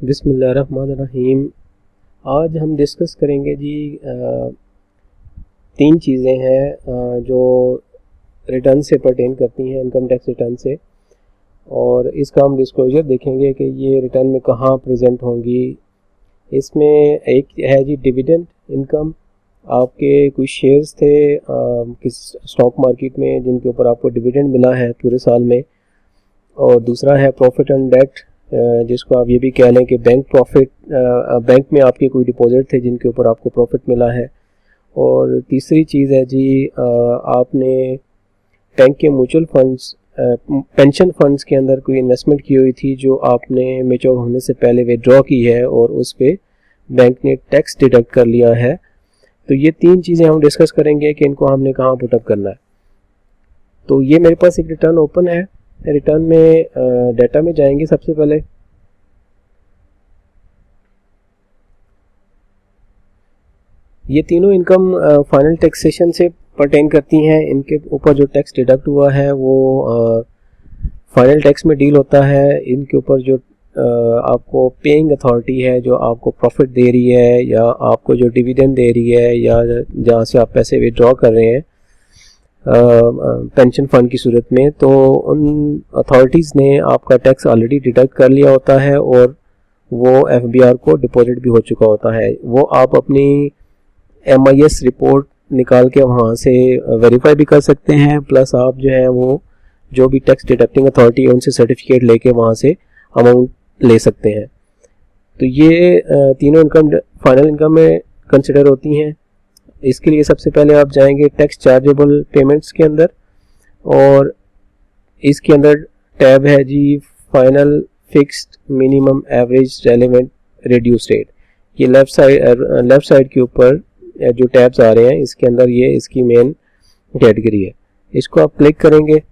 बिस्मिल्लाहिर्रहमानिर्रहीम। आज हम डिस्कस करेंगे जी तीन चीज़ें हैं जो रिटर्न से पर्टेन करती हैं, इनकम टैक्स रिटर्न से, और इसका हम डिस्क्लोजर देखेंगे कि ये रिटर्न में कहाँ प्रेजेंट होंगी। इसमें एक है जी डिविडेंड इनकम। आपके कुछ शेयर्स थे किस स्टॉक मार्केट में जिनके ऊपर आपको डिविडेंड मिला है पूरे साल में, और दूसरा है प्रॉफिट ऑन डेट, जिसको आप ये भी कह लें कि बैंक प्रॉफिट, बैंक में आपके कोई डिपॉजिट थे जिनके ऊपर आपको प्रॉफिट मिला है। और तीसरी चीज़ है जी आपने बैंक के म्यूचुअल फंड्स, पेंशन फंड्स के अंदर कोई इन्वेस्टमेंट की हुई थी जो आपने मेच्योर होने से पहले विड्रॉ की है और उस पर बैंक ने टैक्स डिडक्ट कर लिया है। तो ये तीन चीज़ें हम डिस्कस करेंगे कि इनको हमने कहाँ पुटअप करना है। तो ये मेरे पास एक रिटर्न ओपन है। रिटर्न में डाटा में जाएंगे सबसे पहले। ये तीनों इनकम फाइनल टैक्सेशन से पर्टेन करती हैं। इनके ऊपर जो टैक्स डिडक्ट हुआ है वो फाइनल टैक्स में डील होता है। इनके ऊपर जो आपको पेइंग अथॉरिटी है जो आपको प्रॉफिट दे रही है या आपको जो डिविडेंड दे रही है या जहाँ से आप पैसे विड्रॉ कर रहे हैं पेंशन फंड की सूरत में, तो उन अथॉरिटीज़ ने आपका टैक्स ऑलरेडी डिडक्ट कर लिया होता है और वो एफबीआर को डिपॉजिट भी हो चुका होता है। वो आप अपनी MIS रिपोर्ट निकाल के वहाँ से वेरीफाई भी कर सकते हैं, प्लस आप जो है वो जो भी टैक्स डिडक्टिंग अथॉरिटी है उनसे सर्टिफिकेट लेके वहाँ से अमाउंट ले सकते हैं। तो ये तीनों इनकम फाइनल इनकम में कंसिडर होती हैं। इसके लिए सबसे पहले आप जाएंगे टैक्स चार्जेबल पेमेंट्स के अंदर, और इसके अंदर टैब है जी final fixed minimum average relevant reduce rate. ये लेफ्ट साइड के ऊपर जो टैब्स आ रहे हैं इसके अंदर ये इसकी मेन कैटेगरी है। इसको आप क्लिक करेंगे।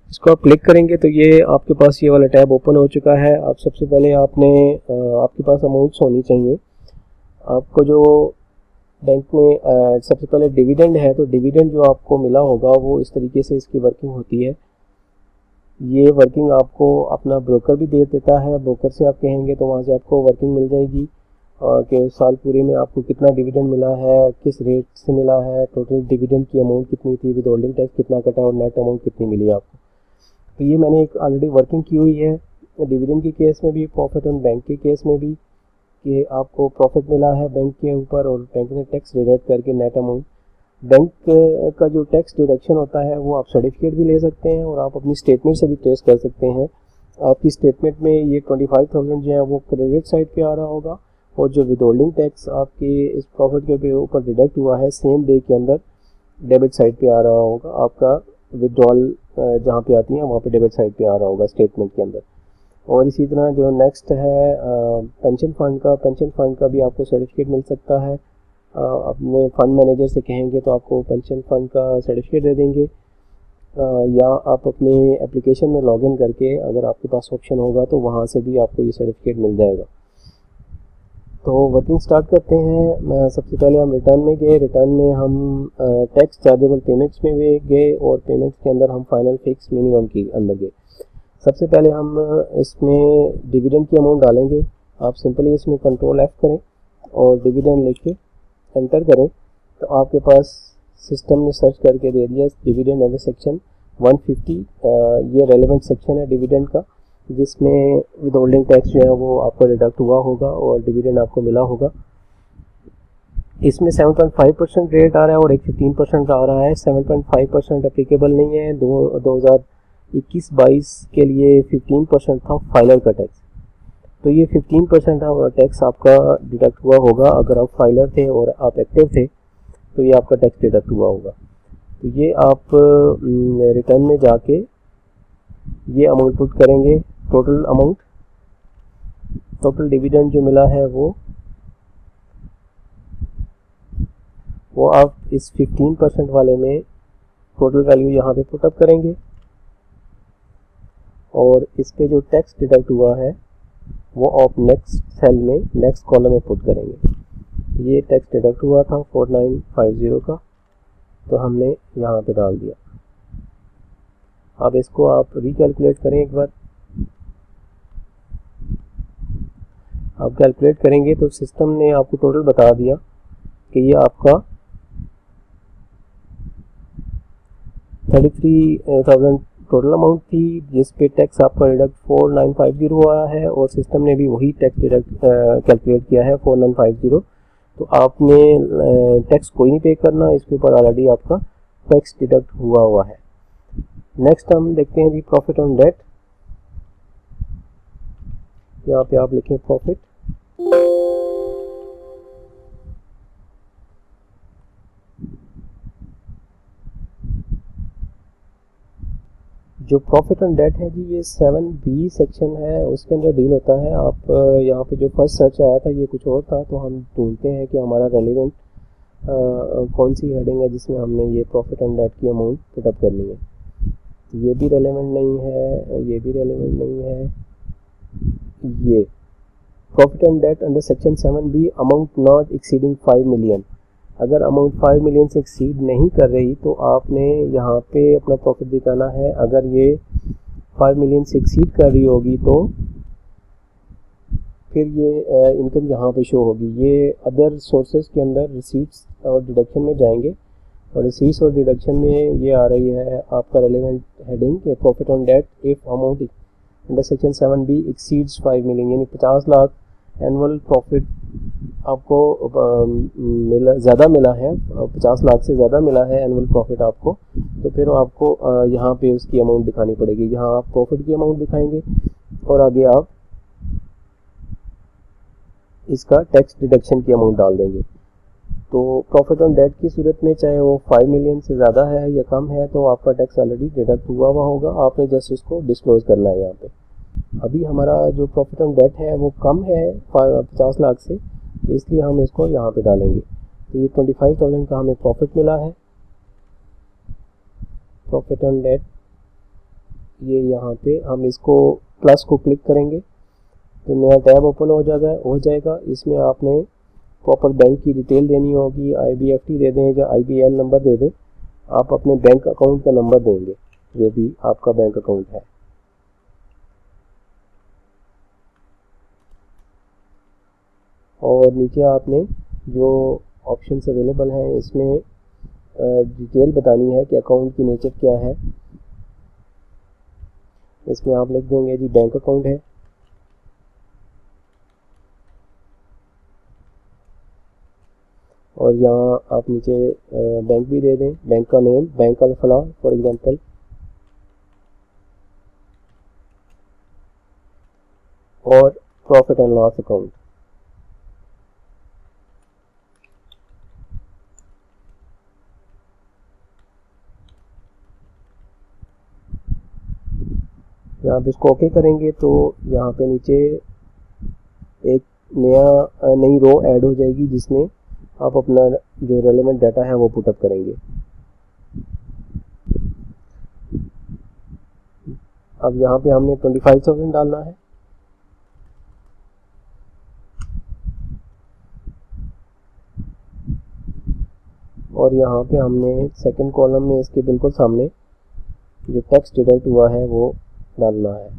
इसको आप क्लिक करेंगे तो ये आपके पास ये वाला टैब ओपन हो चुका है। आप सबसे पहले आपके पास अमाउंट्स होनी चाहिए। आपको जो बैंक ने सबसे पहले डिविडेंड है, तो डिविडेंड जो आपको मिला होगा वो इस तरीके से इसकी वर्किंग होती है। ये वर्किंग आपको अपना ब्रोकर भी दे देता है। ब्रोकर से आप कहेंगे तो वहाँ से आपको वर्किंग मिल जाएगी कि साल पूरे में आपको कितना डिविडेंड मिला है, किस रेट से मिला है, टोटल डिविडेंड की अमाउंट कितनी थी, विद होल्डिंग टैक्स कितना कटा और नेट अमाउंट कितनी मिली आपको। तो ये मैंने एक ऑलरेडी वर्किंग की हुई है डिविडेंड के केस में भी, प्रॉफिट ऑन बैंक के केस में भी, कि आपको प्रॉफिट मिला है बैंक के ऊपर और बैंक ने टैक्स डिडक्ट करके नेट अमाउंट। बैंक का जो टैक्स डिडक्शन होता है वो आप सर्टिफिकेट भी ले सकते हैं और आप अपनी स्टेटमेंट से भी ट्रेस कर सकते हैं। आपकी स्टेटमेंट में ये 25,000 जो है वो क्रेडिट साइड पे आ रहा होगा, और जो विदहोल्डिंग टैक्स आपके इस प्रॉफिट के ऊपर डिडक्ट हुआ है सेम डे के अंदर डेबिट साइड पे आ रहा होगा। आपका विड्रॉल जहाँ पे आती है वहाँ पे डेबिट साइड पे आ रहा होगा स्टेटमेंट के अंदर। और इसी तरह जो नेक्स्ट है पेंशन फंड का भी आपको सर्टिफिकेट मिल सकता है। अपने फ़ंड मैनेजर से कहेंगे तो आपको पेंशन फ़ंड का सर्टिफिकेट दे देंगे, या आप अपने एप्लीकेशन में लॉगिन करके अगर आपके पास ऑप्शन होगा तो वहाँ से भी आपको ये सर्टिफिकेट मिल जाएगा। तो वर्किंग स्टार्ट करते हैं। सबसे पहले हम रिटर्न में गए। रिटर्न में हम टैक्स चार्जेबल पेमेंट्स में भी गए और पेमेंट्स के अंदर हम फाइनल फिक्स मिनिमम के अंदर गए। सबसे पहले हम इसमें डिविडेंड की अमाउंट डालेंगे। आप सिंपली इसमें Ctrl+F करें और डिविडेंड लिख के एंटर करें तो आपके पास सिस्टम ने सर्च करके दे दिया डिविडेंड अंडर सेक्शन 150। ये रेलेवेंट सेक्शन है डिविडेंड का, जिसमें विदहोल्डिंग टैक्स जो है वो आपको डिडक्ट हुआ होगा और डिविडेंड आपको मिला होगा। इसमें 7.5% रेट आ रहा है और एक 15% आ रहा है। 7.5% अप्लीकेबल नहीं है। 2021-22 के लिए 15% था फाइलर का टैक्स, तो ये 15% टैक्स आपका डिडक्ट हुआ होगा। अगर आप फाइलर थे और आप एक्टिव थे तो ये आपका टैक्स डिडक्ट हुआ होगा। तो ये आप रिटर्न में जाके ये अमाउंट पुट करेंगे। टोटल डिविडेंड जो मिला है वो आप इस 15% वाले में टोटल वैल्यू यहाँ पे पुटअप करेंगे और इस पे जो टैक्स डिडक्ट हुआ है वो आप नेक्स्ट सेल में, नेक्स्ट कॉलम में पुट करेंगे। ये टैक्स डिडक्ट हुआ था 4950 का, तो हमने यहाँ पे डाल दिया। अब इसको आप रिकैलकुलेट करें एक बार। आप कैलकुलेट करेंगे तो सिस्टम ने आपको टोटल बता दिया कि ये आपका 33,000 टोटल अमाउंट थी, जिस पे टैक्स आपका डिडक्ट 4950 आया है, और सिस्टम ने भी वही टैक्स डिडक्ट कैलकुलेट किया है 4950। तो आपने टैक्स कोई नहीं पे करना, इसके ऊपर ऑलरेडी आपका टैक्स डिडक्ट हुआ है। नेक्स्ट हम देखते हैं जी प्रॉफिट ऑन डेट। यहाँ पे आप लिखें प्रॉफिट, जो प्रॉफिट ऑन डेट है जी ये 7B सेक्शन है, उसके अंदर डील होता है। आप यहाँ पे जो फर्स्ट सर्च आया था ये कुछ और था, तो हम ढूंढते हैं कि हमारा रेलिवेंट कौन सी हेडिंग है जिसमें हमने ये प्रॉफिट ऑन डेट की अमाउंट पुटअप करनी है। तो ये भी रेलिवेंट नहीं है, ये भी रेलिवेंट नहीं है। ये profit on debt under section 7B amount not exceeding 5 million. अगर अमाउंट 5 मिलियन से एक्सीड नहीं कर रही तो आपने यहाँ पे अपना प्रॉफिट दिखाना है। अगर ये 5 मिलियन से एक्सीड कर रही होगी तो फिर ये इनकम यहाँ पे शो होगी। ये अदर सोर्सेज के अंदर रिसीट्स और डिडक्शन में जाएंगे, और रिसीट्स और डिडक्शन में ये आ रही है आपका रेलेवेंट हेडिंग के profit on debt if amount under section 7B exceeds 5 million, यानी 50 लाख एनुअल प्रॉफिट आपको ज़्यादा मिला है, 50 लाख से ज़्यादा मिला है एनुअल प्रॉफिट आपको, तो फिर आपको यहाँ पे उसकी अमाउंट दिखानी पड़ेगी। यहाँ आप प्रॉफिट की अमाउंट दिखाएंगे और आगे आप इसका टैक्स डिडक्शन की अमाउंट डाल देंगे। तो प्रॉफिट ऑन डेट की सूरत में चाहे वो 5 मिलियन से ज़्यादा है या कम है तो आपका टैक्स ऑलरेडी डिडक्ट हुआ होगा, आपने जस्ट इसको डिस्क्लोज करना है यहाँ पे। अभी हमारा जो प्रॉफिट ऑन डेट है वो कम है 50 लाख से, तो इसलिए हम इसको यहाँ पे डालेंगे। तो ये 25,000 का हमें प्रॉफिट मिला है। प्रॉफिट ऑन डेट ये यहाँ पे हम इसको प्लस को क्लिक करेंगे तो नया टैब ओपन हो जाएगा। इसमें आपने प्रॉपर बैंक की डिटेल देनी होगी, IBFT दे दें या IBN नंबर दे दें। आप अपने बैंक अकाउंट का नंबर देंगे जो भी आपका बैंक अकाउंट है। और नीचे आपने जो ऑप्शंस अवेलेबल हैं इसमें डिटेल बतानी है कि अकाउंट की नेचर क्या है। इसमें आप लिख देंगे जी बैंक अकाउंट है, और यहाँ आप नीचे बैंक भी दे दें, बैंक का name bank Al Falah for example, और प्रॉफिट एंड लॉस अकाउंट। यहाँ पे इसको ओके करेंगे तो यहाँ पे नीचे एक नई रो ऐड हो जाएगी जिसमें आप अपना जो रेलेवेंट डाटा है वो पुटअप करेंगे। अब यहाँ पे हमने 25,000 डालना है, और यहाँ पे हमने सेकंड कॉलम में इसके बिल्कुल सामने जो टैक्स डिडक्ट हुआ है वो डालना है।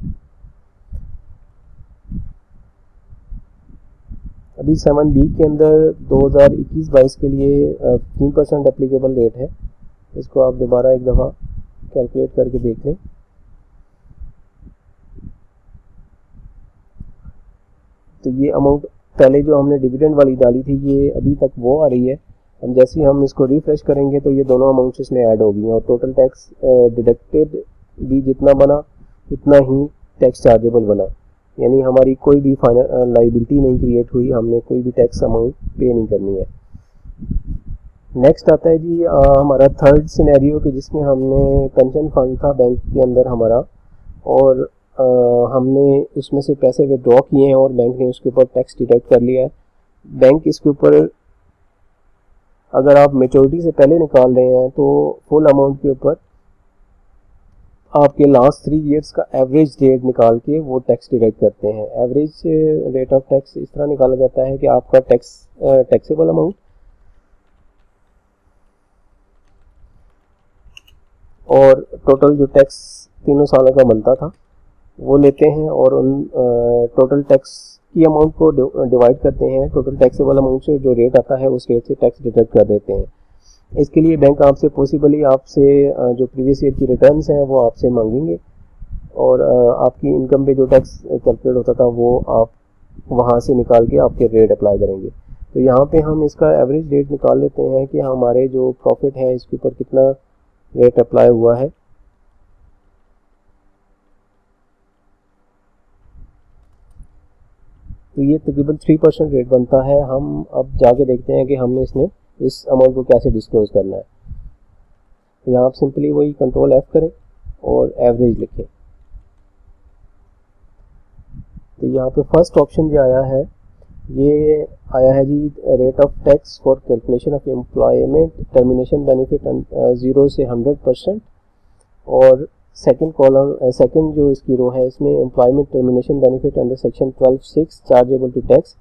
अभी 7B के अंदर 2021-22 के लिए 3% एप्लीकेबल रेट है। इसको आप दोबारा एक दफ़ा कैलकुलेट करके देख लें। तो ये अमाउंट पहले जो हमने डिविडेंड वाली डाली थी ये अभी तक वो आ रही है। हम जैसे ही हम इसको रिफ्रेश करेंगे तो ये दोनों अमाउंट्स इसमें ऐड होगी, और टोटल टैक्स डिडक्टेड भी जितना बना उतना ही टैक्स चार्जेबल बना, यानी हमारी कोई भी लाइबिलिटी नहीं क्रिएट हुई, हमने कोई भी टैक्स अमाउंट पे नहीं करनी है। नेक्स्ट आता है जी हमारा थर्ड सिनेरियो कि जिसमें हमने पेंशन फंड था बैंक के अंदर हमारा, और हमने उसमें से पैसे विड्रॉ किए हैं और बैंक ने उसके ऊपर टैक्स डिडक्ट कर लिया है। बैंक इसके ऊपर अगर आप मेच्योरिटी से पहले निकाल रहे हैं तो फुल अमाउंट के ऊपर आपके लास्ट 3 ईयर्स का एवरेज रेट निकाल के वो टैक्स डिडक्ट करते हैं। एवरेज रेट ऑफ टैक्स इस तरह निकाला जाता है कि आपका टैक्सेबल अमाउंट और टोटल जो टैक्स 3 सालों का बनता था वो लेते हैं और उन टोटल टैक्स की अमाउंट को डिवाइड करते हैं टोटल टैक्सेबल अमाउंट से, जो रेट आता है उस रेट से टैक्स डिडक्ट कर देते हैं। इसके लिए बैंक आपसे पॉसिबली आपसे जो प्रीवियस ईयर की रिटर्न्स हैं वो आपसे मांगेंगे और आपकी इनकम पे जो टैक्स कैलकुलेट होता था वो आप वहाँ से निकाल के आपके रेट अप्लाई करेंगे। तो यहाँ पे हम इसका एवरेज रेट निकाल लेते हैं कि हमारे जो प्रॉफिट है इसके ऊपर कितना रेट अप्लाई हुआ है। तो ये तकरीबन 3% रेट बनता है। हम अब जाके देखते हैं कि हमने इस अमाउंट को कैसे डिस्क्लोज करना है। यहाँ आप सिंपली वही कंट्रोल F करें और एवरेज लिखें। तो यहाँ पे फर्स्ट ऑप्शन जो आया है ये आया है जी rate of tax for calculation of employment termination benefit 0 से 100%। और सेकंड कॉलम सेकंड जो इसकी रो है इसमें employment termination benefit under section 12(6) chargeable to tax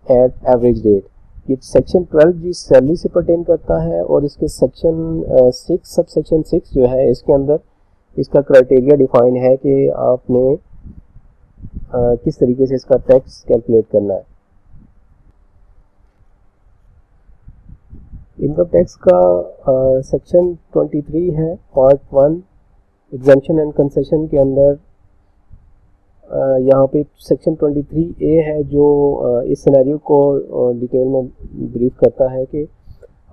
at average rate. ये सेक्शन 12 जी सैलरी से पर्टेन करता है और इसके सेक्शन 6 सब सेक्शन 6 जो है इसके अंदर इसका क्राइटेरिया डिफाइन है कि आपने किस तरीके से इसका टैक्स कैलकुलेट करना है। इनकम टैक्स का सेक्शन 23 है पार्ट 1 एग्जेम्पशन एंड कंसेशन के अंदर यहाँ पे सेक्शन 23A है जो इस सिनेरियो को डिटेल में ब्रीफ करता है कि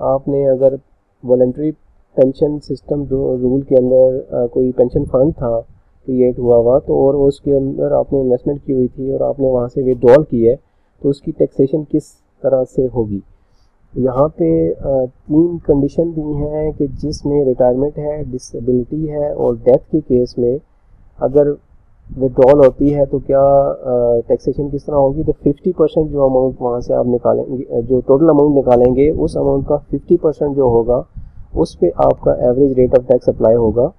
आपने अगर वॉलंटरी पेंशन सिस्टम रूल के अंदर कोई पेंशन फंड था क्रिएट हुआ तो और उसके अंदर आपने इन्वेस्टमेंट की हुई थी और आपने वहाँ से विड्रॉल की है तो उसकी टैक्सेशन किस तरह से होगी। यहाँ पे 3 कंडीशन दी हैं कि जिसमें रिटायरमेंट है, डिसेबिलिटी है और डेथ के केस में अगर विड्रॉल होती है तो क्या टैक्सेशन किस तरह होगी। तो 50% जो अमाउंट वहाँ से आप निकालेंगे, जो टोटल अमाउंट निकालेंगे उस अमाउंट का 50% जो होगा उस पे आपका average rate of tax apply होगा।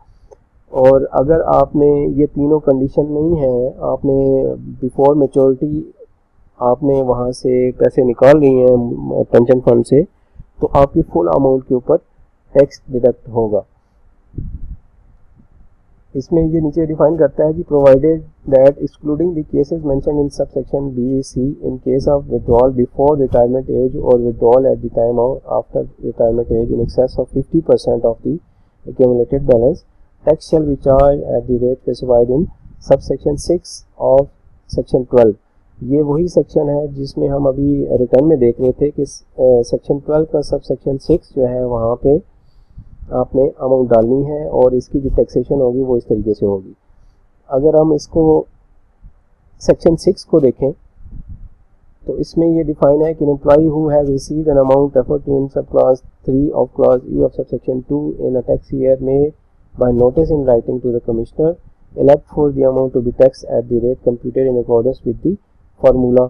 और अगर आपने ये तीनों कंडीशन नहीं है, आपने बिफोर मैच्योरिटी आपने वहाँ से पैसे निकाल लिए हैं पेंशन फंड से, तो आपकी फुल अमाउंट के ऊपर टैक्स डिडक्ट होगा। इसमें ये नीचे डिफाइन करता है कि provided that excluding the cases mentioned in sub section B C in case of withdrawal before retirement age और withdrawal at the time of after retirement age in excess of 50% of the accumulated balance, tax shall be charged at the rate specified in subsection 6 of section 12। ये वही section है जिसमें हम अभी return में देख रहे थे कि सेक्शन 12 का सब सेक्शन 6 जो है वहाँ पे आपने अमाउंट डालनी है और इसकी जो टैक्सेशन होगी वो इस तरीके से होगी। अगर हम इसको सेक्शन 6 को देखें तो इसमें ये डिफाइन है कि employee who has received an amount refer to in sub clause 3 of clause E of sub section 2 in a tax year में by notice in writing to the commissioner elect for the amount to be taxed at the rate computed in accordance with the formula।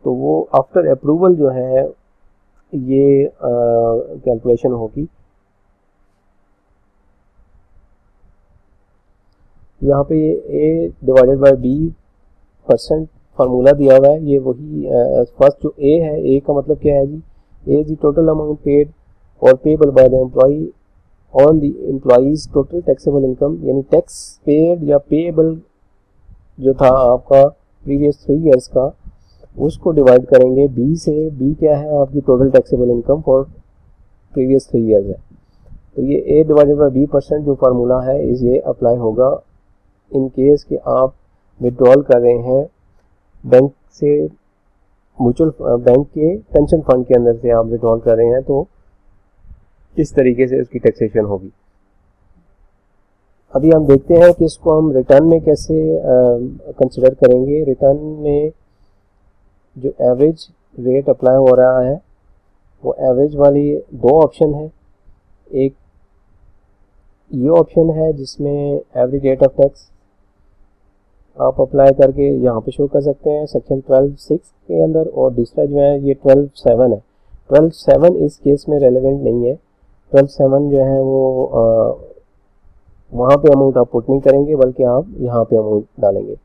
तो वो after approval जो है ये calculation होगी। यहाँ पे A divided by B percent formula दिया हुआ है। ये वही फर्स्ट जो ए है, ए का मतलब क्या है जी, ए जी टोटल अमाउंट पेड और payable by the employee on the employees total taxable income, यानी टैक्स पेड या पेबल जो था आपका प्रीवियस 3 ईयर्स का उसको डिवाइड करेंगे बी से। बी क्या है, आपकी total taxable income for previous 3 years है। तो ये ए डिवाइडेड बाय बी परसेंट जो फार्मूला है इस ये अप्लाई होगा इन केस कि आप विड्रॉल कर रहे हैं बैंक से, म्यूचुअल बैंक के पेंशन फंड के अंदर से आप विड्रॉल कर रहे हैं तो इस तरीके से उसकी टैक्सेशन होगी। अभी हम देखते हैं कि इसको हम रिटर्न में कैसे कंसिडर करेंगे। रिटर्न में जो एवरेज रेट अप्लाई हो रहा है वो एवरेज वाली 2 ऑप्शन है। एक ये ऑप्शन है जिसमें एवरेज रेट ऑफ टैक्स आप अप्लाई करके यहाँ पे शो कर सकते हैं सेक्शन 12(6) के अंदर। और दूसरा जो है ये 12(7) है। 12(7) इस केस में रेलेवेंट नहीं है। 12(7) जो है वो वहाँ पे अमाउंट आप पुट नहीं करेंगे, बल्कि आप यहाँ पे अमाउंट डालेंगे।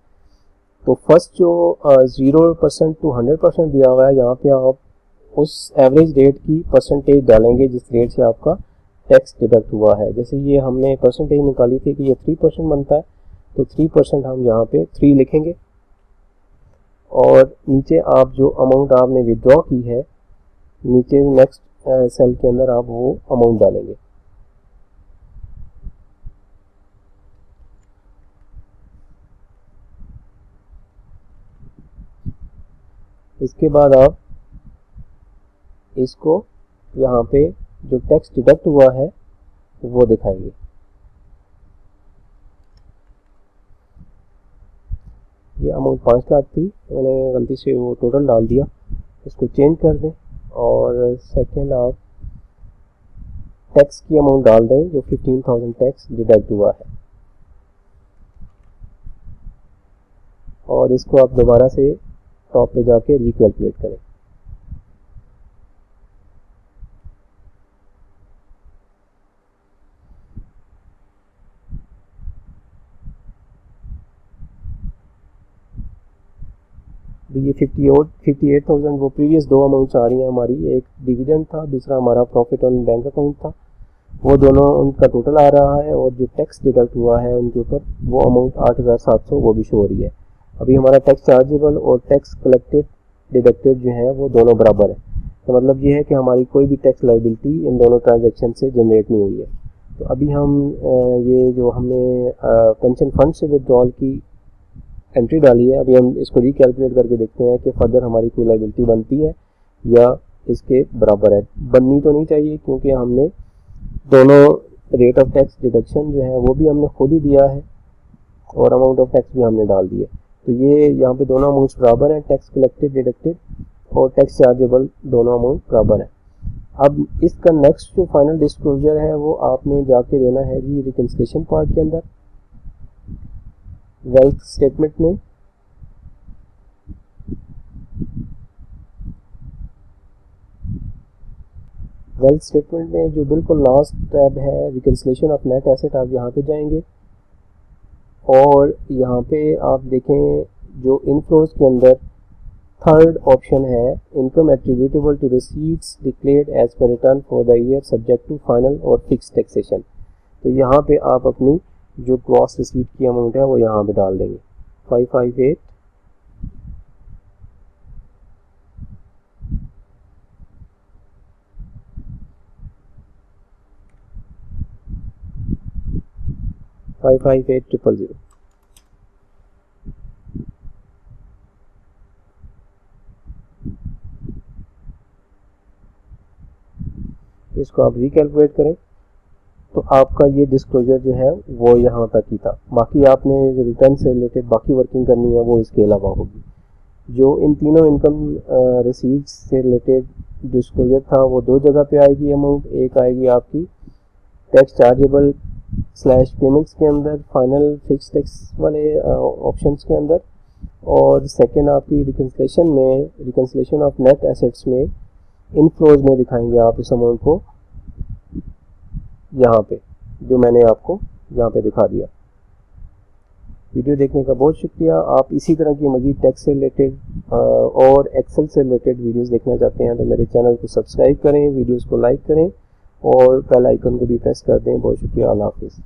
तो फर्स्ट जो 0% to 100% दिया हुआ है, यहाँ पे आप उस एवरेज रेट की परसेंटेज डालेंगे जिस रेट से आपका टैक्स डिडक्ट हुआ है। जैसे ये हमने परसेंटेज निकाली थी कि ये 3% बनता है, तो 3% हम यहाँ पे 3 लिखेंगे। और नीचे आप जो अमाउंट आपने विड्रॉ की है, नीचे नेक्स्ट सेल के अंदर आप वो अमाउंट डालेंगे। इसके बाद आप इसको यहाँ पे जो टैक्स डिडक्ट हुआ है वो दिखाएंगे। ये अमाउंट 5 लाख थी, मैंने गलती से वो टोटल डाल दिया, इसको चेंज कर दें। और सेकंड आप टैक्स की अमाउंट डाल दें जो 15,000 टैक्स डिडक्ट हुआ है। और इसको आप दोबारा से टॉप पे जाके रिकैलकुलेट करें। ये 58,000 वो प्रीवियस दो अमाउंट्स आ रही हैं हमारी, एक डिविडेंड था, दूसरा हमारा प्रॉफिट ऑन बैंक अकाउंट था। वो दोनों उनका टोटल आ रहा है और जो टैक्स डिडक्ट हुआ है उनके ऊपर वो अमाउंट 8,700 वो भी शो हो रही है। अभी हमारा टैक्स चार्जेबल और टैक्स कलेक्टेड डिडक्टेड जो है वो दोनों बराबर है। तो मतलब ये है कि हमारी कोई भी टैक्स लाइबिलिटी इन दोनों ट्रांजैक्शन से जनरेट नहीं हुई है। तो अभी हम ये जो हमने पेंशन फंड से विड्रॉल की एंट्री डाली है, अभी हम इसको रिकैलकुलेट करके देखते हैं कि फर्दर हमारी कोई लाइबिलिटी बनती है या इसके बराबर है। बननी तो नहीं चाहिए, क्योंकि हमने दोनों रेट ऑफ टैक्स डिडक्शन जो है वो भी हमने खुद ही दिया है और अमाउंट ऑफ टैक्स भी हमने डाल दिए। तो ये यहाँ पे दोनों अमाउंट्स बराबर हैं, टैक्स कलेक्टेड डिडक्टेड और टैक्स चार्जेबल दोनों अमाउंट बराबर है। अब इसका नेक्स्ट जो फाइनल डिस्क्लोजर है वो आपने जाके देना है जी रिकंसिलिएशन पार्ट के अंदर, वेल्थ स्टेटमेंट में। वेल्थ स्टेटमेंट में जो बिल्कुल लास्ट टैब है रिकंसिलिएशन ऑफ नेट एसेट, आप यहाँ पे जाएंगे और यहाँ पे आप देखें जो इनफ्लोज के अंदर थर्ड ऑप्शन है income attributable to receipts declared as per return for the year subject to final और फिक्स टैक्सेशन। तो यहाँ पे आप अपनी जो ग्रॉस रिसीट की अमाउंट है वो यहाँ पे डाल देंगे 558 558,000। इसको आप रिकैलकुलेट करें तो आपका ये डिस्क्लोजर जो है वो यहाँ तक ही था। बाकी आपने जो रिटर्न से रिलेटेड बाकी वर्किंग करनी है वो इसके अलावा होगी। जो इन तीनों इनकम रिसीट्स से रिलेटेड डिस्क्लोजर था वो दो जगह पे आएगी अमाउंट। एक आएगी आपकी टैक्स चार्जेबल स्लैश पेमेंट्स के अंदर, फाइनल फिक्स टैक्स वाले ऑप्शंस के अंदर, और सेकंड आपकी रिकंसिलिएशन में, रिकंसिलिएशन ऑफ नेट एसेट्स में इनफ्लोज में दिखाएंगे आप इस अमाउंट को यहाँ पे, जो मैंने आपको यहाँ पे दिखा दिया। वीडियो देखने का बहुत शुक्रिया। आप इसी तरह की मज़ीद टैक्स से रिलेटेड और एक्सेल से रिलेटेड वीडियोस देखना चाहते हैं तो मेरे चैनल को सब्सक्राइब करें, वीडियोस को लाइक करें और बेल आइकन को भी प्रेस कर दें। बहुत शुक्रिया। अल्लाह हाफिज़।